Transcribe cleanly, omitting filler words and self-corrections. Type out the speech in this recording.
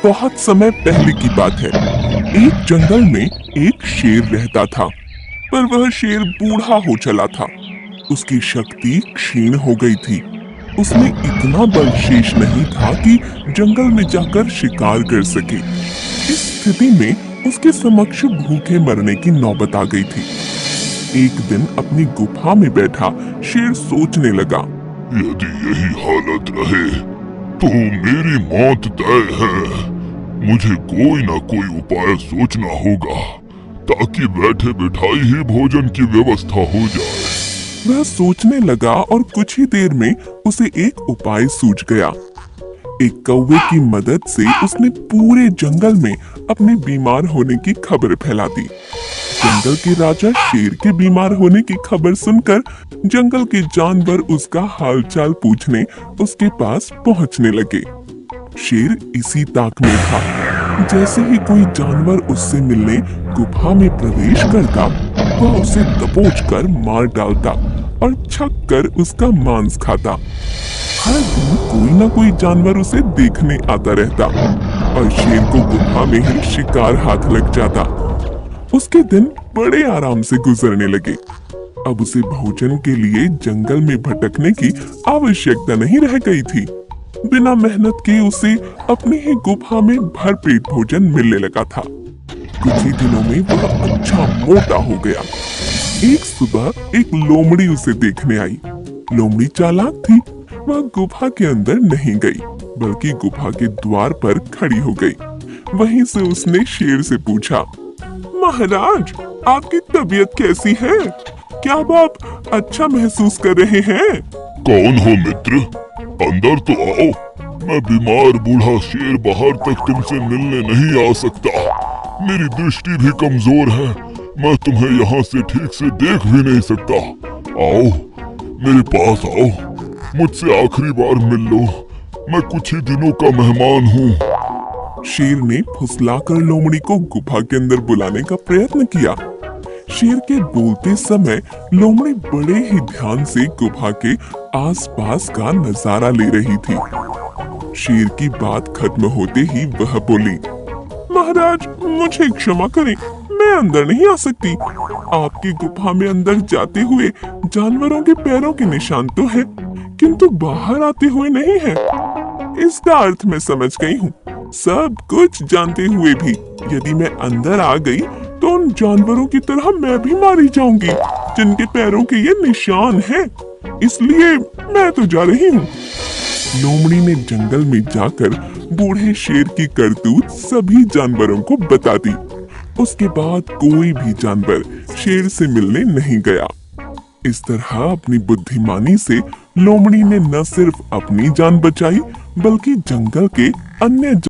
बहुत समय पहले की बात है। एक जंगल में एक शेर रहता था, पर वह शेर बूढ़ा हो चला था। उसकी शक्ति क्षीण हो गई थी। उसमें इतना बल शेष नहीं था कि जंगल में जाकर शिकार कर सके। इस स्थिति में उसके समक्ष भूखे मरने की नौबत आ गई थी। एक दिन अपनी गुफा में बैठा शेर सोचने लगा, यदि यही हालत रहे तो मेरी मौत तय है। मुझे कोई ना कोई उपाय सोचना होगा ताकि बैठे बिठाई ही भोजन की व्यवस्था हो जाए। वह सोचने लगा और कुछ ही देर में उसे एक उपाय सूझ गया। एक कौवे की मदद से उसने पूरे जंगल में अपने बीमार होने की खबर फैला दी। जंगल के राजा शेर के बीमार होने की खबर सुनकर जंगल के जानवर उसका हालचाल पूछने उसके पास पहुंचने लगे। शेर इसी ताक में था। जैसे ही कोई जानवर उससे मिलने गुफा में प्रवेश करता, वह उसे दबोचकर मार डालता और छक कर उसका मांस खाता। हर दिन कोई ना कोई जानवर उसे देखने आता रहता और शेर को गुफा में ही शिकार हाथ लग जाता। उसके दिन बड़े आराम से गुजरने लगे। अब उसे भोजन के लिए जंगल में भटकने की आवश्यकता नहीं रह गई थी। बिना मेहनत के उसे अपनी ही गुफा में भरपेट भोजन मिलने लगा था। कुछ ही दिनों में वह अच्छा मोटा हो गया। एक सुबह एक लोमड़ी उसे देखने आई। लोमड़ी चालाक थी। वह गुफा के अंदर नहीं गई, बल्कि गुफा के द्वार पर खड़ी हो गई। वहीं से उसने शेर से पूछा, महाराज, आपकी तबीयत कैसी है? क्या अब आप अच्छा महसूस कर रहे हैं? कौन हो मित्र? अंदर तो आओ। मैं बीमार बूढ़ा शेर बाहर तक तुमसे मिलने नहीं आ सकता। मेरी दृष्टि भी कमजोर है। मैं तुम्हें यहाँ से ठीक से देख भी नहीं सकता। आओ, मेरे पास आओ। मुझसे आखिरी बार मिल लो। मैं कुछ ही दिनों का मेहमान हूँ। शेर ने फुसलाकर लोमड़ी को गुफा के अंदर बुलाने का प्रयत्न किया। शेर के बोलते समय लोमड़ी बड़े ही ध्यान से गुफा के आसपास का नजारा ले रही थी। शेर की बात खत्म होते ही वह बोली, महाराज, मुझे क्षमा करें, मैं अंदर नहीं आ सकती। आपकी गुफा में अंदर जाते हुए जानवरों के पैरों के निशान तो है, किंतु बाहर आते हुए नहीं है। इसका अर्थ मैं समझ गई हूँ। सब कुछ जानते हुए भी यदि मैं अंदर आ गई तो उन जानवरों की तरह मैं भी मारी जाऊंगी जिनके पैरों के ये निशान हैं। इसलिए मैं तो जा रही हूँ। लोमड़ी ने जंगल में जाकर बूढ़े शेर की करतूत सभी जानवरों को बता दी। उसके बाद कोई भी जानवर शेर से मिलने नहीं गया। इस तरह अपनी बुद्धिमानी से लोमड़ी ने न सिर्फ अपनी जान बचाई, बल्कि जंगल के अन्य